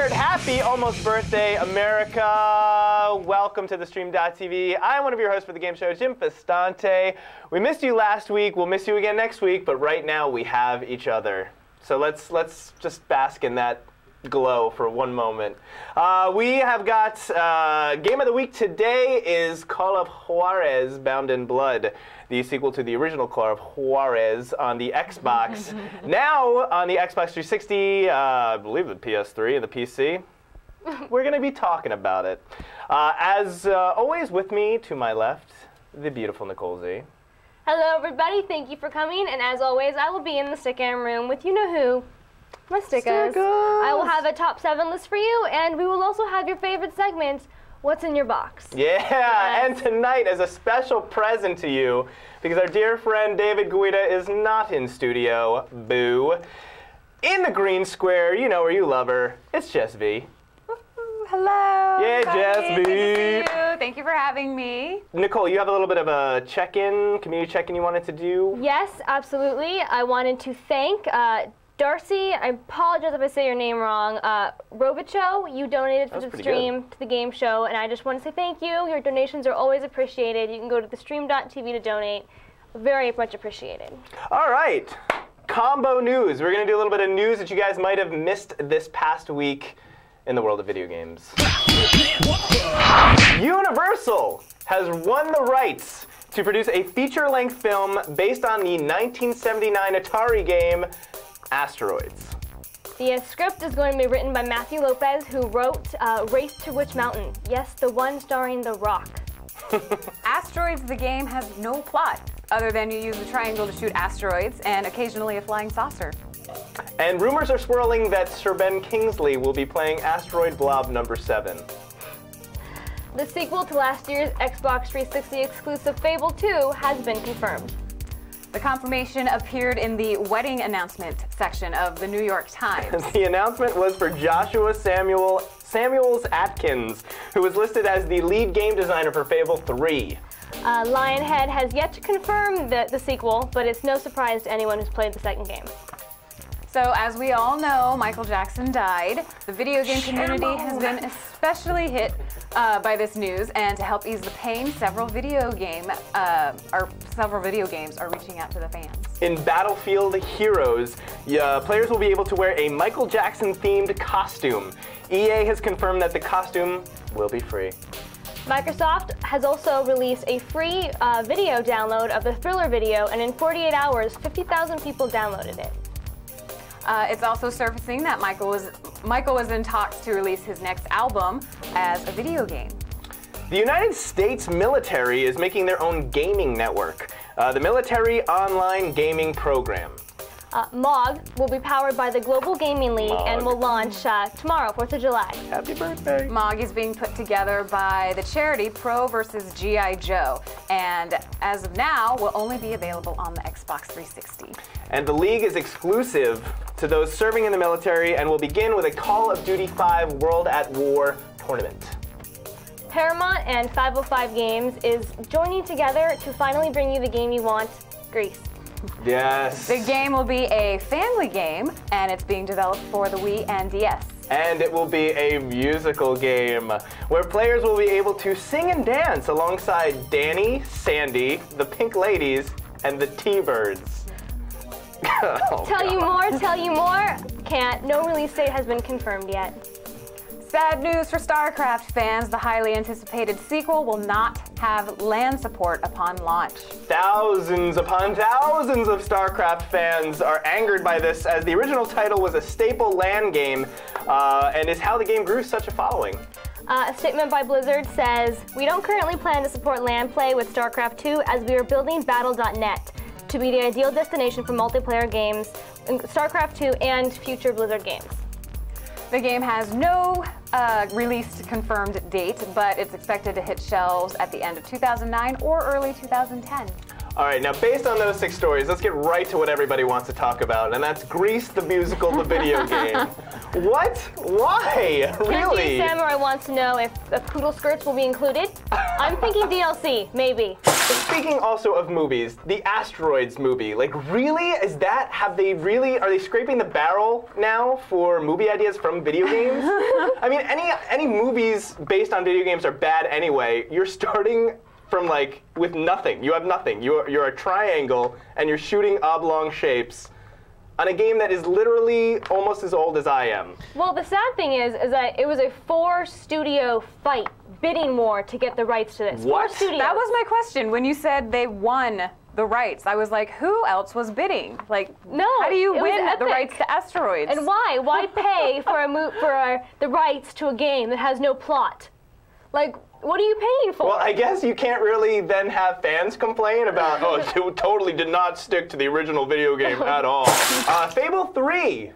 Happy almost birthday, America! Welcome to the Stream.tv. I'm one of your hosts for the game show, Jim Festante. We missed you last week. We'll miss you again next week, but right now we have each other. So let's just bask in that glow for one moment. We have got game of the week today is Call of Juarez: Bound in Blood, the sequel to the original Call of Juarez on the Xbox. Now on the Xbox 360, I believe the PS3 and the PC. We're going to be talking about it. As always, with me to my left, the beautiful Nicole Z. Hello, everybody. Thank you for coming. And as always, I will be in the stick-in room with you-know-who. My stickers. I will have a top 7 list for you, and we will also have your favorite segment, What's in Your Box? Yeah, yes. And tonight, as a special present to you, because our dear friend David Guida is not in studio, boo, in the green square, you know where you love her, it's Jess V. Hello. Yeah, Jess V. Good to see you. Thank you for having me. Nicole, you have a little bit of a check-in, community check-in you wanted to do? Yes, absolutely. I wanted to thank Darcy, I apologize if I say your name wrong, Robicho, you donated to the stream, to the game show, and I just want to say thank you. Your donations are always appreciated. You can go to the Stream.tv to donate. Very much appreciated. All right. Combo news. We're going to do a little bit of news that you guys might have missed this past week in the world of video games. Universal has won the rights to produce a feature-length film based on the 1979 Atari game Asteroids. The script is going to be written by Matthew Lopez, who wrote Race to Witch Mountain. Yes, the one starring The Rock. Asteroids, the game, has no plot, other than you use a triangle to shoot asteroids and occasionally a flying saucer. And rumors are swirling that Sir Ben Kingsley will be playing Asteroid Blob #7. The sequel to last year's Xbox 360 exclusive Fable 2 has been confirmed. The confirmation appeared in the wedding announcement section of the New York Times. The announcement was for Joshua Samuels Atkins, who was listed as the lead game designer for Fable 3. Lionhead has yet to confirm the sequel, but it's no surprise to anyone who's played the second game. So, as we all know, Michael Jackson died. The video game community has been especially hit by this news, and to help ease the pain, several video games are reaching out to the fans. In Battlefield Heroes, players will be able to wear a Michael Jackson-themed costume. EA has confirmed that the costume will be free. Microsoft has also released a free video download of the Thriller video, and in 48 hours, 50,000 people downloaded it. It's also surfacing that Michael was in talks to release his next album as a video game. The United States military is making their own gaming network, the Military Online Gaming Program. MOG will be powered by the Global Gaming League and will launch tomorrow, 4th of July. Happy birthday. MOG is being put together by the charity Pro vs. G.I. Joe, and as of now will only be available on the Xbox 360. And the league is exclusive to those serving in the military and will begin with a Call of Duty 5 World at War tournament. Paramount and 505 Games is joining together to finally bring you the game you want, Grease. Yes. The game will be a family game, and it's being developed for the Wii and DS. And it will be a musical game where players will be able to sing and dance alongside Danny, Sandy, the Pink Ladies, and the T-Birds. Tell you more. Can't. No release date has been confirmed yet. Sad news for StarCraft fans. The highly anticipated sequel will not have LAN support upon launch. Thousands upon thousands of StarCraft fans are angered by this, as the original title was a staple LAN game and is how the game grew such a following. A statement by Blizzard says, "We don't currently plan to support LAN play with StarCraft 2 as we are building Battle.net to be the ideal destination for multiplayer games, StarCraft 2 and future Blizzard games." The game has no release confirmed date, but it's expected to hit shelves at the end of 2009 or early 2010. All right, now based on those 6 stories, let's get right to what everybody wants to talk about, and that's Grease the Musical, the video game. What? Why? Really? Kenji Samurai wants to know if poodle skirts will be included. I'm thinking DLC, maybe. Speaking also of movies, the Asteroids movie, like really, are they scraping the barrel now for movie ideas from video games? I mean, any movies based on video games are bad anyway. You're starting from like with nothing. You have nothing. You're a triangle and you're shooting oblong shapes on a game that is literally almost as old as I am. Well, the sad thing is that it was a 4-studio fight, bidding war to get the rights to this. What? 4 studios. That was my question. When you said they won the rights, I was like, who else was bidding? Like, No, how do you it was win the Epic. rights to Asteroids? And why? Why pay for the rights to a game that has no plot? Like, what are you paying for? Well, I guess you can't really then have fans complain about, oh, it totally did not stick to the original video game at all. Fable 3.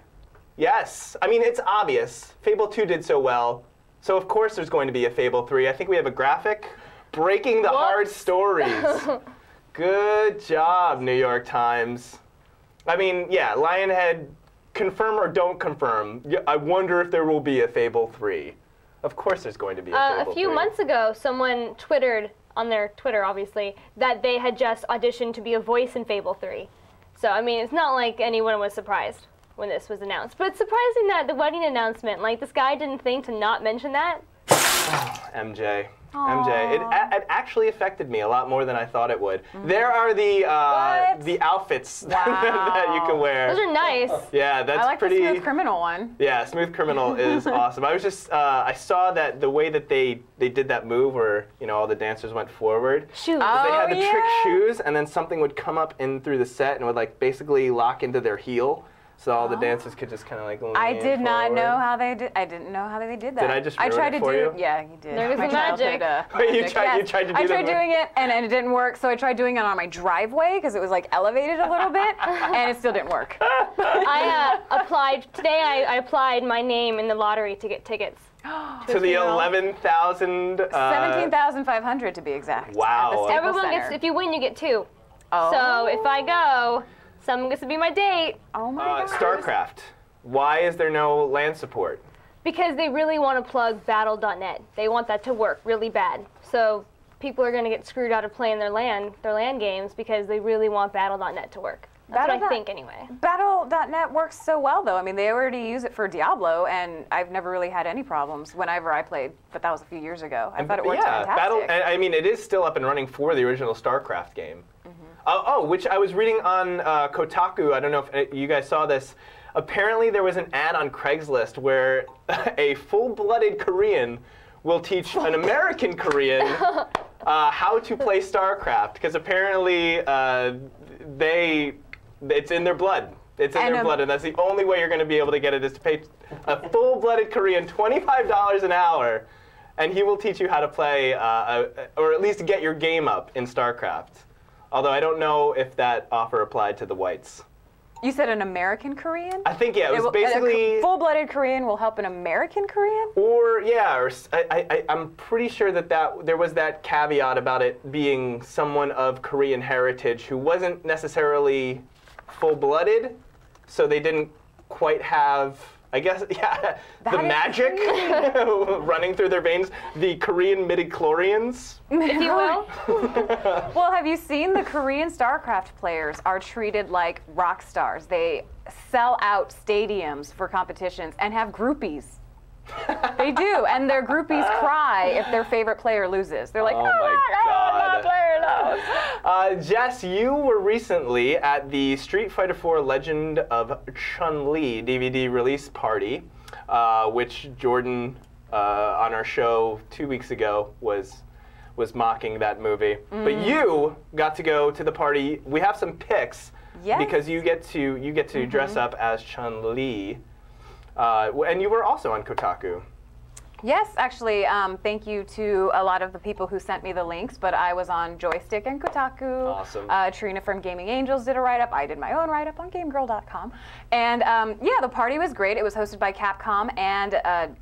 Yes. I mean, it's obvious. Fable 2 did so well. So, of course, there's going to be a Fable 3. I think we have a graphic. Breaking the hard stories. Good job, New York Times. I mean, yeah, Lionhead, confirm or don't confirm. I wonder if there will be a Fable 3. Of course there's going to be a Fable 3. A few months ago, someone twittered on their Twitter, obviously, that they had just auditioned to be a voice in Fable 3. So, I mean, it's not like anyone was surprised when this was announced. But it's surprising that the wedding announcement, like, this guy didn't think to not mention that. MJ. MJ. It actually affected me a lot more than I thought it would. There are the outfits that you can wear. Those are nice. Yeah, that's I like pretty. the Smooth Criminal one. Yeah, Smooth Criminal is awesome. I was just I saw that the way that they did that move where, you know, all the dancers went forward. Shoes. They had the yeah. trick shoes, and then something would come up in through the set and would like basically lock into their heel. So all the dancers could just kind of like lean I did not forward. know how they did. I didn't know how they did that. Did I just ruin tried it to for do. you? Yeah, you did. There was My the magic. childhood, You tried to do I tried the- doing it and it didn't work. So I tried doing it on my driveway because it was like elevated a little bit, and it still didn't work. I applied today. I applied my name in the lottery to get tickets. to the 11,000. 17,500 to be exact. Wow. At the Staples Everyone Center. gets, if you win, you get 2. Oh. So if I go, someone gets to be my date. Oh my god. StarCraft. Why is there no LAN support? Because they really want to plug Battle.net. They want that to work really bad. So people are going to get screwed out of playing their LAN games because they really want Battle.net to work. That's what I think anyway. Battle.net works so well though. I mean, they already use it for Diablo, and I've never really had any problems whenever I played. But that was a few years ago. I thought it worked fantastic. I mean, it is still up and running for the original StarCraft game. Which I was reading on Kotaku. I don't know if you guys saw this. Apparently, there was an ad on Craigslist where a full-blooded Korean will teach an American Korean how to play StarCraft, because apparently it's in their blood. It's in their blood, and that's the only way you're going to be able to get it is to pay a full-blooded Korean $25 an hour, and he will teach you how to play, or at least get your game up in StarCraft. Although I don't know if that offer applied to the whites. You said an American Korean? I think, yeah, it was basically... A full-blooded Korean will help an American Korean? Or, yeah, or I'm pretty sure that there was that caveat about it being someone of Korean heritage who wasn't necessarily full-blooded, so they didn't quite have, I guess, yeah, the magic running through their veins, the Korean midichlorians. If you will. Well, have you seen the Korean StarCraft players are treated like rock stars? They sell out stadiums for competitions and have groupies. They do, and their groupies cry if their favorite player loses. They're like, Oh my God. my player lost. Jess, you were recently at the Street Fighter IV Legend of Chun-Li DVD release party, which Jordan on our show 2 weeks ago was mocking that movie. But you got to go to the party. We have some pics because you get to dress up as Chun-Li. And you were also on Kotaku. Yes, actually, thank you to a lot of the people who sent me the links, but I was on Joystick and Kotaku. Awesome. Trina from Gaming Angels did a write-up. I did my own write-up on GameGirl.com. And yeah, the party was great. It was hosted by Capcom and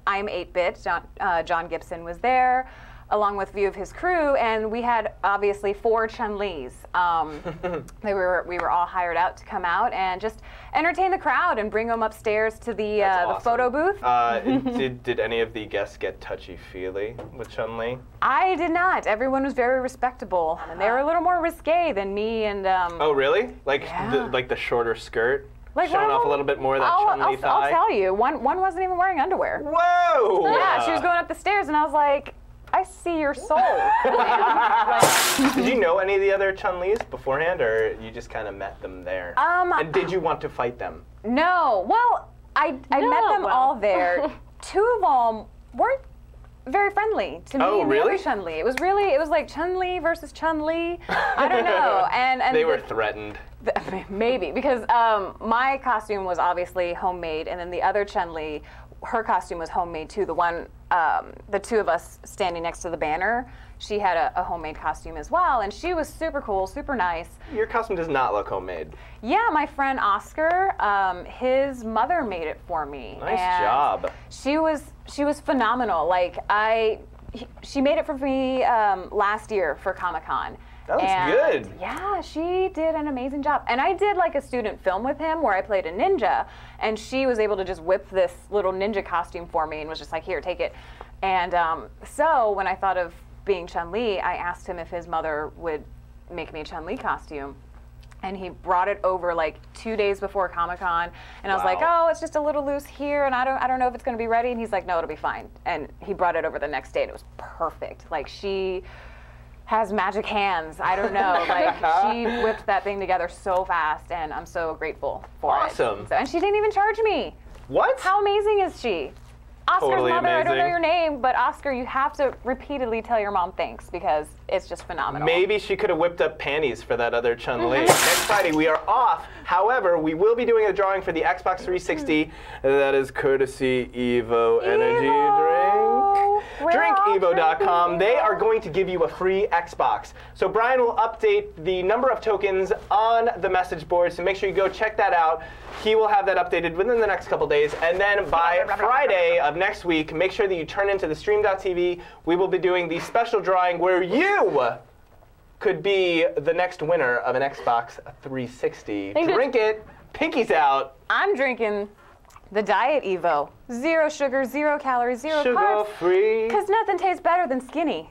I'm 8-Bit. John Gibson was there. along with a few of his crew, and we had obviously 4 Chun-Lis. We were all hired out to come out and just entertain the crowd and bring them upstairs to the Awesome. photo booth. Did any of the guests get touchy-feely with Chun-Li? I did not. Everyone was very respectable, and they were a little more risque than me. And Oh, really? Like Yeah. the shorter skirt? like Showing one of off a them- little bit more of that I'll Chun-Li thigh? I'll tell you, one wasn't even wearing underwear. Whoa! Yeah, she was going up the stairs, and I was like, I see your soul. Did you know any of the other Chun-Lis beforehand, or you just kind of met them there? And did you want to fight them? No. Well, I met them all there. 2 of them weren't very friendly to me and the really? other Chun-Li. It was like Chun-Li versus Chun-Li. I don't know. And They were threatened. Maybe, because my costume was obviously homemade, and then the other Chun-Li, her costume was homemade too. The one, the 2 of us standing next to the banner, she had a homemade costume as well, and she was super cool, super nice. Your costume does not look homemade. Yeah, my friend Oscar, his mother made it for me. Nice and job. She was phenomenal. Like she made it for me last year for Comic-Con. That looks good. Yeah, she did an amazing job. And I did like a student film with him where I played a ninja, and she was able to just whip this little ninja costume for me and was just like, here, take it. And so when I thought of being Chun-Li, I asked him if his mother would make me a Chun-Li costume. And he brought it over like 2 days before Comic-Con, and I was like, Wow. "Oh, it's just a little loose here, and I don't know if it's going to be ready." And he's like, "No, it'll be fine." And he brought it over the next day, and it was perfect. Like, she has magic hands. I don't know. Like, she whipped that thing together so fast, and I'm so grateful for it. Awesome. So, and she didn't even charge me. What? How amazing is she? Oscar's Totally mother, I don't know amazing. your name, but Oscar, you have to repeatedly tell your mom thanks because it's just phenomenal. Maybe she could have whipped up panties for that other Chun-Li. Mm-hmm. Next Friday, we are off. However, we will be doing a drawing for the Xbox 360. That is courtesy Evo Energy Drink. We're all DrinkEvo.com. drinking They Evo. are going to give you a free Xbox. So Brian will update the number of tokens on the message board, so make sure you go check that out. He will have that updated within the next couple days. And then by Friday of next week, make sure that you turn into the Stream.tv. We will be doing the special drawing where you could be the next winner of an Xbox 360. Drink it. Pinky's out. I'm drinking the Diet Evo. 0 sugar, 0 calories, 0 Sugar carbs. free. Because nothing tastes better than skinny.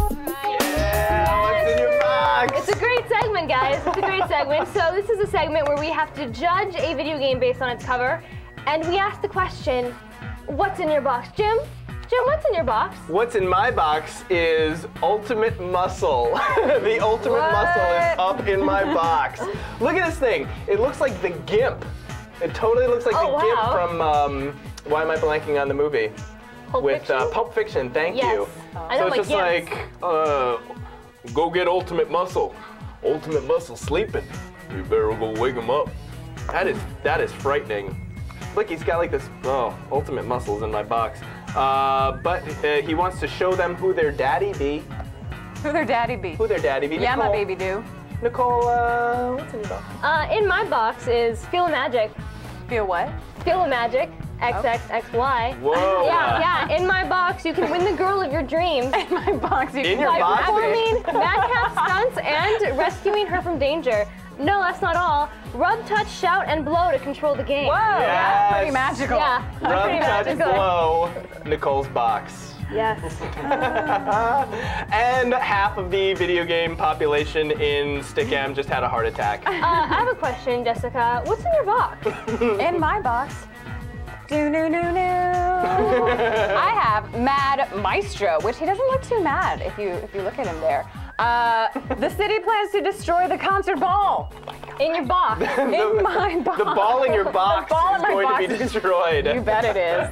Yeah, what's in your box? It's a great segment, guys. It's a great segment. So this is a segment where we have to judge a video game based on its cover, and we ask the question, what's in your box? Jim, what's in your box? What's in my box is Ultimate Muscle. The Ultimate Muscle is up in my box. Look at this thing. It looks like the GIMP. It totally looks like Oh, the GIMP wow. from, why am I blanking on the movie? Pulp With Fiction? Pulp Fiction, thank Yes. you. I So don't it's just like like, go get Ultimate Muscle. Ultimate Muscle sleeping. You better go wake him up. That is frightening. Look, he's got like this, Ultimate Muscle's in my box. But he wants to show them who their daddy be. Who their daddy be? Who their daddy be. Yeah, my Nicole. baby do. Nicole, what's in your box? In my box is Feel a Magic. Feel what? Feel a Magic. XXXY. Whoa. Yeah. In my box, you can win the girl of your dreams In my box. You In can your buy box? raspberries. performing madcap stunts and rescuing her from danger. No, that's not all. Rub, touch, shout, and blow to control the game. Whoa, that's pretty Yes. magical. Yeah, Rub, pretty touch, magical. blow, Nicole's box. Yes. And half of the video game population in Stickam just had a heart attack. I have a question, Jessica. What's in your box? In my box. I have Mad Maestro, which he doesn't look too mad if you look at him there. The city plans to destroy the concert ball. Oh my God. In your box. In my box. The ball in your box is going to be destroyed. You bet it is.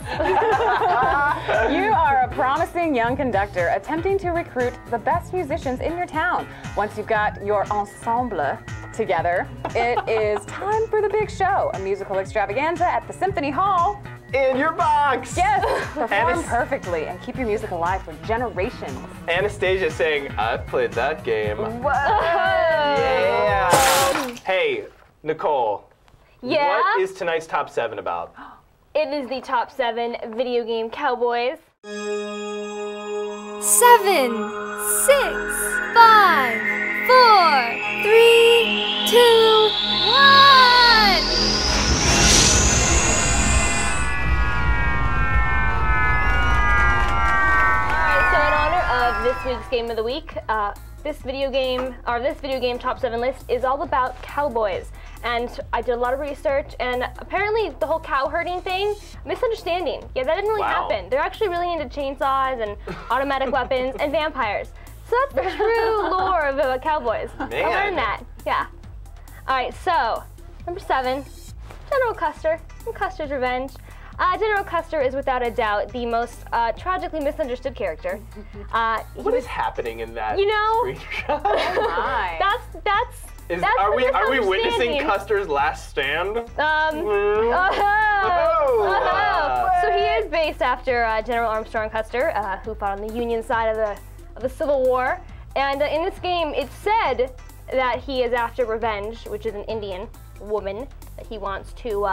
You are a promising young conductor attempting to recruit the best musicians in your town. Once you've got your ensemble together, it is time for the big show, a musical extravaganza at the Symphony Hall. In your box! Yes, perform perfectly and keep your music alive for generations. Anastasia saying, I've played that game. Whoa! Yeah! Hey, Nicole. Yeah? What is tonight's top 7 about? It is the top 7 video game cowboys. 7, 6, 5, 4, 3, 2, 1. This week's game of the week. This video game top 7 list is all about cowboys. And I did a lot of research, and apparently the whole cow herding thing, misunderstanding. Yeah, that didn't really happen. They're actually really into chainsaws and automatic weapons and vampires. So that's the true lore of cowboys. Man. I learned that. Yeah. All right, so number 7, General Custer from Custer's Revenge. General Custer is without a doubt the most tragically misunderstood character. What is happening in that screenshot? My. Are we witnessing Custer's last stand? So he is based after General Armstrong Custer, who fought on the Union side of the Civil War. And in this game, it's said that he is after Revenge, which is an Indian woman that he wants to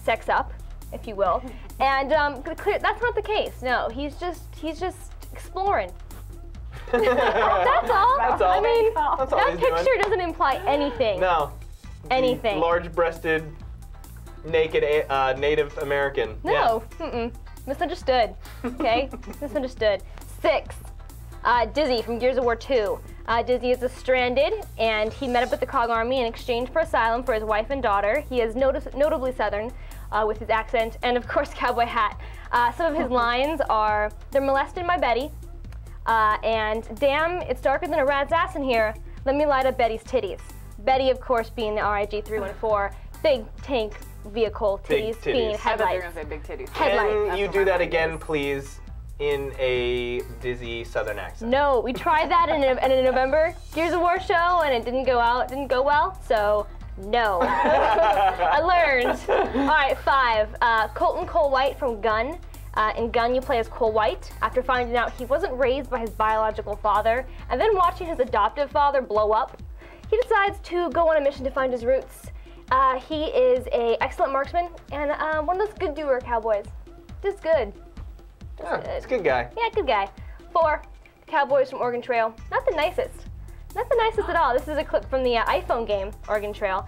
sex up, if you will. And that's not the case. No, he's just exploring. That's all. That's all. I mean, That's all that he's picture doing. doesn't imply anything. No. Anything. Large-breasted, naked Native American. No. Misunderstood. Okay? Misunderstood. 6. Dizzy from Gears of War 2. Dizzy is stranded, and he met up with the Cog Army in exchange for asylum for his wife and daughter. He is notably Southern with his accent and, of course, cowboy hat. Some of his lines are, "They're molesting my Betty," and "Damn, it's darker than a rat's ass in here. Let me light up Betty's titties." Betty, of course, being the RIG-314, big tank vehicle, titties being I thought they were headlights. going to say big titties. Can you do that again, please, in a Dizzy Southern accent? No, we tried that in a November Gears of War show, and it didn't go well, so no. I learned. All right, 5. Colton Cole White from Gun. In Gun, you play as Cole White. After finding out he wasn't raised by his biological father, and then watching his adoptive father blow up, he decides to go on a mission to find his roots. He is an excellent marksman and one of those good doer cowboys. Just good. He's a good guy. Yeah, good guy. 4. Cowboys from Oregon Trail. Not the nicest. Not the nicest at all. This is a clip from the iPhone game, Oregon Trail.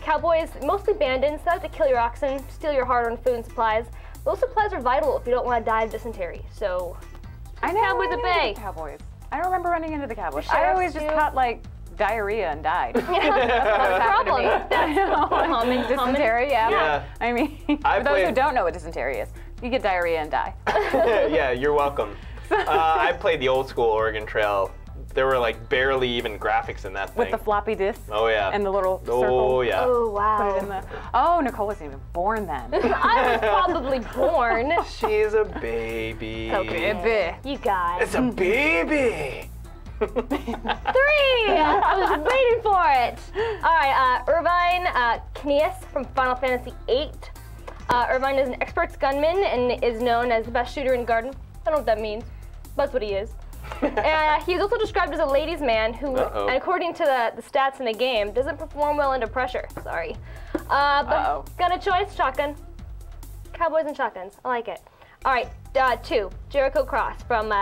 Cowboys, mostly bandits, that have to kill your oxen, steal your hard-earned food and supplies. Those supplies are vital if you don't want to die of dysentery. So, I know. Cowboys at bay. Cowboys. I don't remember running into the Cowboys. The I always sheriffs just do. caught like diarrhea and died. Problem. That's common. Dysentery, yeah. Yeah. I mean, I for those who played- don't know what dysentery is, you get diarrhea and die. Yeah, you're welcome. I played the old school Oregon Trail. There were like barely even graphics in that thing. With the floppy disk. Oh yeah. And the little circle. Oh yeah. Oh, wow. Put it in the. Oh, Nicole wasn't even born then. I was probably born. She's a baby. Baby. You guys. It's a baby. 3! I was waiting for it. All right, Irvine Knias from Final Fantasy VIII. Irvine is an expert gunman and is known as the best shooter in Garden. I don't know what that means. That's what he is. And he is also described as a ladies' man who, and according to the stats in the game, doesn't perform well under pressure. Sorry. But gun of choice, shotgun. Cowboys and shotguns. I like it. All right, 2. Jericho Cross from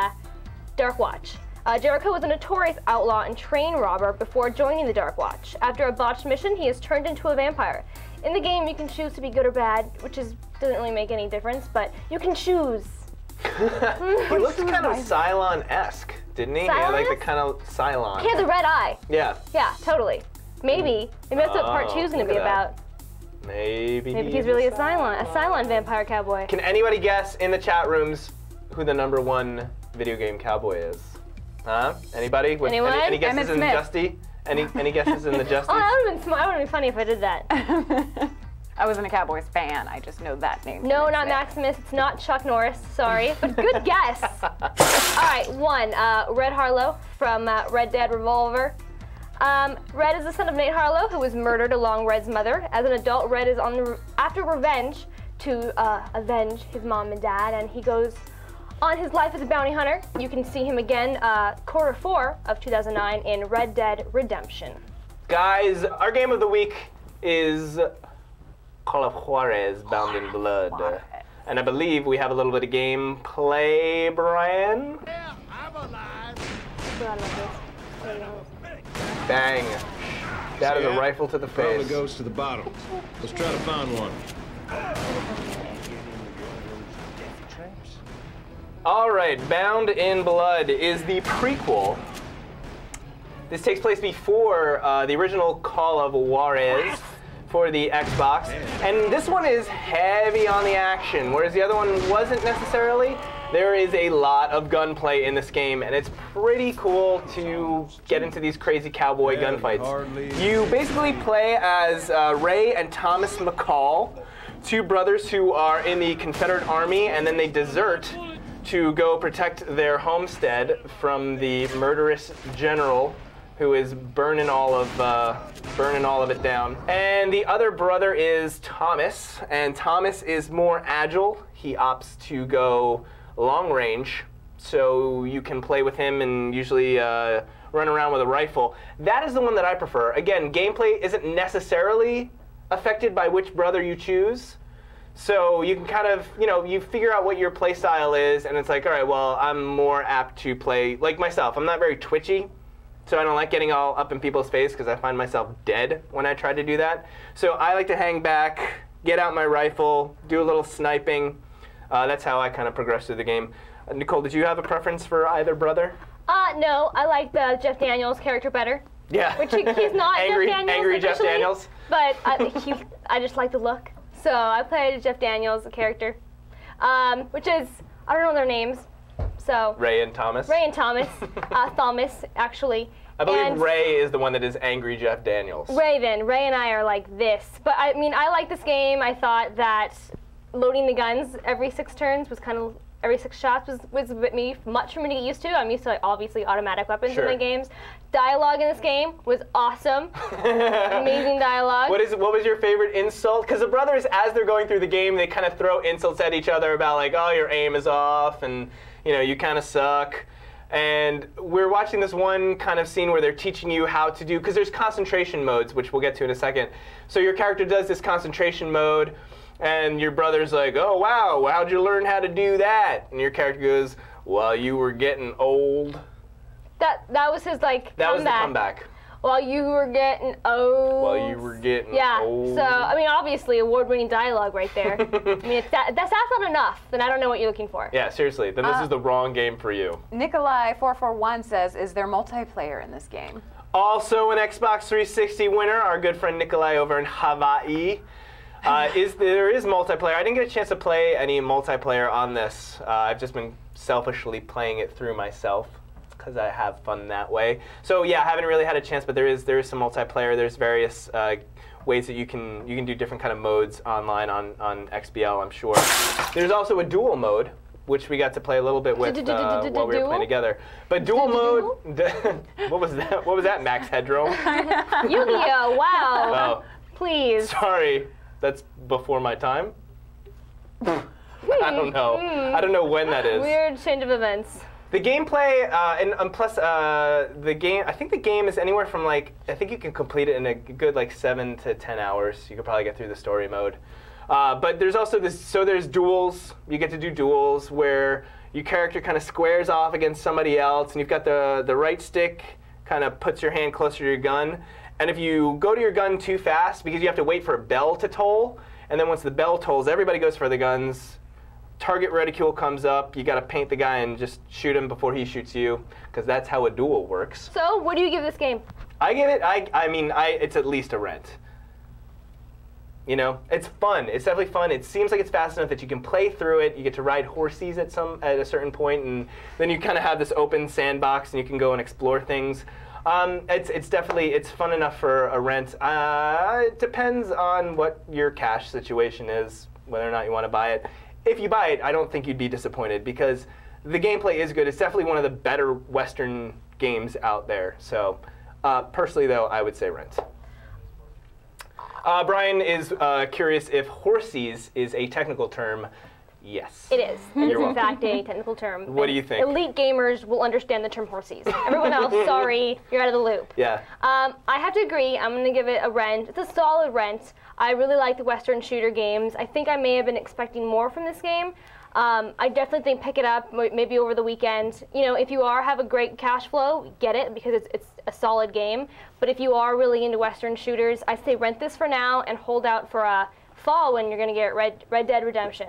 Dark Watch. Jericho was a notorious outlaw and train robber before joining the Dark Watch. After a botched mission, he is turned into a vampire. In the game, you can choose to be good or bad, which doesn't really make any difference, but you can choose. He looked kind of Cylon-esque, didn't he? Yeah, like the kind of Cylon. He had the red eye. Yeah. Yeah, totally. Maybe. Maybe that's what part 2 is going to look be at that. about. Maybe He's really a Cylon vampire cowboy. Can anybody guess in the chat rooms who the #1 video game cowboy is? Huh? Anybody? Anyone? Any guesses Emmett in Smith. Justy? Any guesses in the Justice? Oh, that would have been smart. That would have been funny if I did that. I wasn't a Cowboys fan. I just know that name. No, not Maximus. It's not Chuck Norris. Sorry, but good guess. All right, 1. Red Harlow from Red Dead Revolver. Red is the son of Nate Harlow, who was murdered along Red's mother. As an adult, Red is after revenge to avenge his mom and dad, and he goes on his life as a bounty hunter. You can see him again Q4 of 2009 in Red Dead Redemption. Guys, our game of the week is Call of Juarez, Bound in Blood. And I believe we have a little bit of gameplay, Brian? Yeah, I'm alive. Bang. That is a rifle to the Probably face. goes to the bottom. Let's try to find one. All right, Bound in Blood is the prequel. This takes place before the original Call of Juarez for the Xbox. And this one is heavy on the action, whereas the other one wasn't necessarily. There is a lot of gunplay in this game, and it's pretty cool to get into these crazy cowboy gunfights. You basically play as Ray and Thomas McCall, two brothers who are in the Confederate Army, and then they desert to go protect their homestead from the murderous general who is burning all of it down. And the other brother is Thomas, and Thomas is more agile. He opts to go long range, so you can play with him and usually run around with a rifle. That is the one that I prefer. Again, gameplay isn't necessarily affected by which brother you choose. So you can kind of, you figure out what your play style is, and it's like, all right, well, I'm more apt to play, like myself, I'm not very twitchy, so I don't like getting all up in people's face because I find myself dead when I try to do that. So I like to hang back, get out my rifle, do a little sniping. That's how I kind of progress through the game. Nicole, did you have a preference for either brother? No, I like the Jeff Daniels character better. Yeah. Which he's not angry, Jeff Daniels angry Jeff officially, Daniels. But I just like the look. So I played Jeff Daniels, the character, which is, I don't know their names. So Ray and Thomas. Ray and Thomas, Thomas actually. I believe and Ray is the one that is angry Jeff Daniels. Ray and I are like this. But I mean, I like this game. I thought that loading the guns every 6 turns was kind of, every 6 shots was a bit much for me to get used to. I'm used to like obviously automatic weapons in my games. Dialogue in this game was awesome. Amazing dialogue. What was your favorite insult? Because the brothers, as they're going through the game, they kind of throw insults at each other about like, oh, your aim is off, and you kind of suck. And we're watching this one kind of scene where they're teaching you how to do, because there's concentration modes, which we'll get to in a second. So your character does this concentration mode, and your brother's like, oh, wow, how'd you learn how to do that? And your character goes, well, you were getting old. That was his like That was the comeback. While you were getting old. While you were getting old. So, I mean, obviously, award-winning dialogue right there. I mean, if that's not enough, then I don't know what you're looking for. Yeah, seriously, then this is the wrong game for you. Nikolai441 says, is there multiplayer in this game? Also an Xbox 360 winner, our good friend Nikolai over in Hawaii. There is multiplayer. I didn't get a chance to play any multiplayer on this. I've just been selfishly playing it through myself because I have fun that way. So yeah, I haven't really had a chance, but there is some multiplayer. There's various ways that you can do different kind of modes online on XBL, I'm sure. There's also a dual mode, which we got to play a little bit with while we were playing together. But dual mode, what was that? What was that, Max Headroom? Yu-Gi-Oh! Wow. Oh, Please. sorry, that's before my time. I don't know. I don't know when that is. Weird change of events. The gameplay, and plus the game, I think the game is anywhere from like, I think you can complete it in a good like 7 to 10 hours. You could probably get through the story mode. But there's also this, so there's duels. You get to do duels where your character kind of squares off against somebody else, and you've got the right stick kind of puts your hand closer to your gun. And if you go to your gun too fast, because you have to wait for a bell to toll, and then once the bell tolls, everybody goes for the guns. Target reticule comes up, you gotta paint the guy and just shoot him before he shoots you, because that's how a duel works. So, what do you give this game? I give it, it's at least a rent. You know, it's fun. It's definitely fun. It seems like it's fast enough that you can play through it. You get to ride horses at a certain point, and then you kind of have this open sandbox, and you can go and explore things. It's definitely fun enough for a rent. It depends on what your cash situation is, whether or not you want to buy it. If you buy it, I don't think you'd be disappointed because the gameplay is good. It's definitely one of the better Western games out there. So, personally, though, I would say rent. Brian is curious if horsies is a technical term. Yes. It is. It is, in fact, a technical term. What do you think? Elite gamers will understand the term horsies. Everyone else, sorry, you're out of the loop. Yeah. I have to agree. I'm going to give it a rent. It's a solid rent. I really like the Western shooter games. I think I may have been expecting more from this game. I definitely think pick it up maybe over the weekend. You know, if you have a great cash flow, get it because it's a solid game. But if you are really into Western shooters, I say rent this for now and hold out for fall when you're going to get Red Dead Redemption.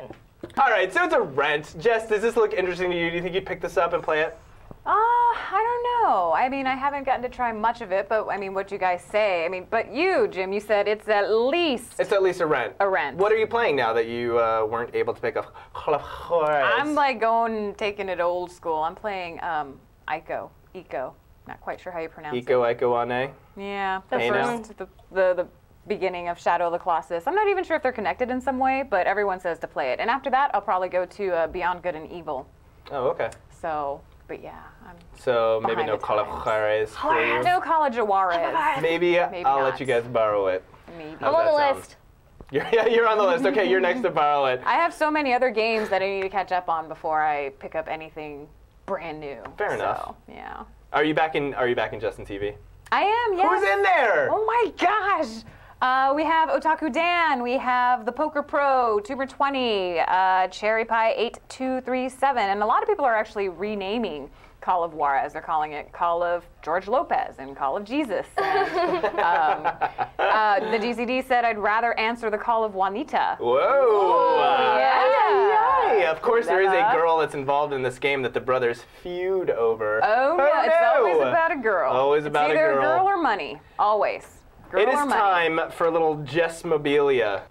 All right, so it's a rent. Jess, does this look interesting to you? Do you think you'd pick this up and play it? I don't know. I mean, I haven't gotten to try much of it, but I mean, what you guys say? I mean, but you, Jim, you said it's at least. It's at least a rent. A rent. What are you playing now that you weren't able to pick up? I'm like taking it old school. I'm playing Eco. Not quite sure how you pronounce it. Ico Ane? Yeah, the Hey, first, the beginning of Shadow of the Colossus. I'm not even sure if they're connected in some way, but everyone says to play it. And after that, I'll probably go to Beyond Good and Evil. Oh, okay. So, but yeah. So maybe behind no the Call of times. Juarez for you? No College of Juarez. Maybe I'll not. let you guys borrow it. Maybe. How's I'm on that the sound? list. You're on the list. Okay, you're next to borrow it. I have so many other games that I need to catch up on before I pick up anything brand new. Fair enough. So, yeah. Are you back in Justin TV? I am, yes. Who's in there? Oh my gosh. We have Otaku Dan, we have the Poker Pro, Tuber 20, Cherry Pie 8237, and a lot of people are actually renaming Call of Juarez. They're calling it Call of George Lopez and Call of Jesus. And, the GCD said, I'd rather answer the call of Juanita. Whoa! Yeah. Hey, of course, there is a girl that's involved in this game that the brothers feud over. Oh, yeah, it's always about a girl. Always about a It's either girl. a girl or money. Always. Girl It is or money. time for a little Jess-mobilia.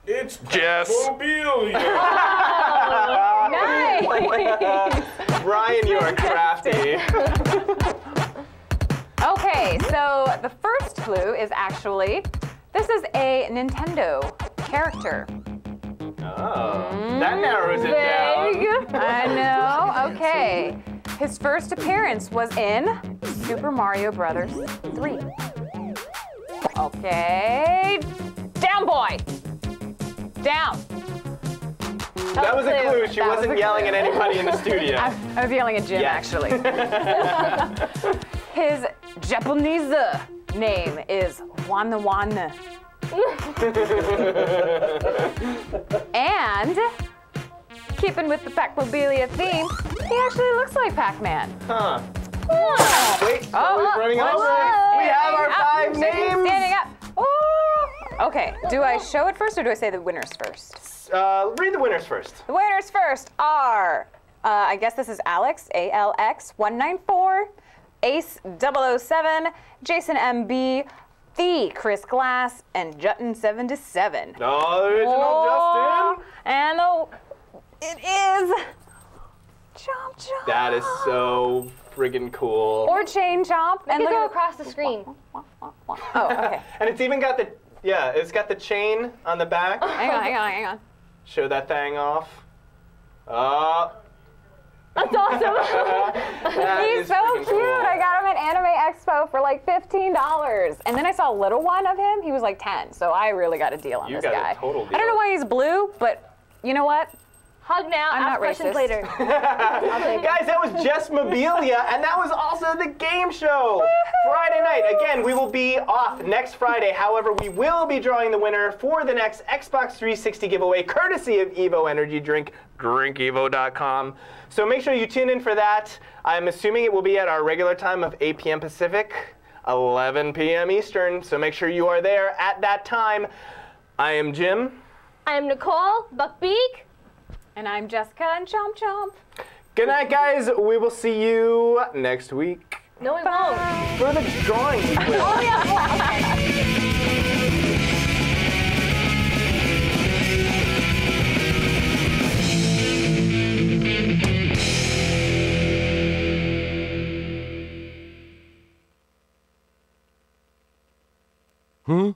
It's Jess. Mobilia. Nice. Brian, you are crafty. Okay, so the first clue is actually, this is a Nintendo character. Oh, that narrows it down. I know, okay. His first appearance was in Super Mario Brothers 3. Okay, down boy. Down. That was a clue. She That was wasn't a yelling clue. at anybody in the studio. I was yelling at Jim, Yes. actually. His Japanese name is Wana. And, keeping with the Pac-Mobilia theme, he actually looks like Pac-Man. Huh. Oh. Wait, Oh, we're running what's over. up? We have our Standing up, 5 names. Standing up. Ooh. Okay, do I show it first or do I say the winners first? Read the winners first. The winners first are, I guess this is Alex, ALX194, Ace 007, Jason MB, The Chris Glass, and Jutton77. Oh, the original Oh, Justin. and it is Chomp Chomp. That is so friggin' cool. Or Chain Chomp. And look go at- across the screen. Oh, okay. And it's even got it's got the chain on the back. Hang on. Show that thing off. That's awesome. That He's is so freaking cute. cool. I got him at Anime Expo for like $15. And then I saw a little one of him. He was like 10. So I really got a deal on You this got a guy. total I don't deal. know why he's blue, but you know what? Hug now, I'm ask not questions racist. later. I'll take it. Guys, that was Jess Mobilia, and that was also the game show. Friday night. Again, we will be off next Friday. However, we will be drawing the winner for the next Xbox 360 giveaway, courtesy of Evo Energy Drink, drinkevo.com. So make sure you tune in for that. I'm assuming it will be at our regular time of 8 p.m. Pacific, 11 p.m. Eastern. So make sure you are there at that time. I am Jim. I'm Nicole Buckbeak. And I'm Jessica and Chomp Chomp. Good night, guys. We will see you next week No, we won't. for the drawing. Oh, yeah. Huh?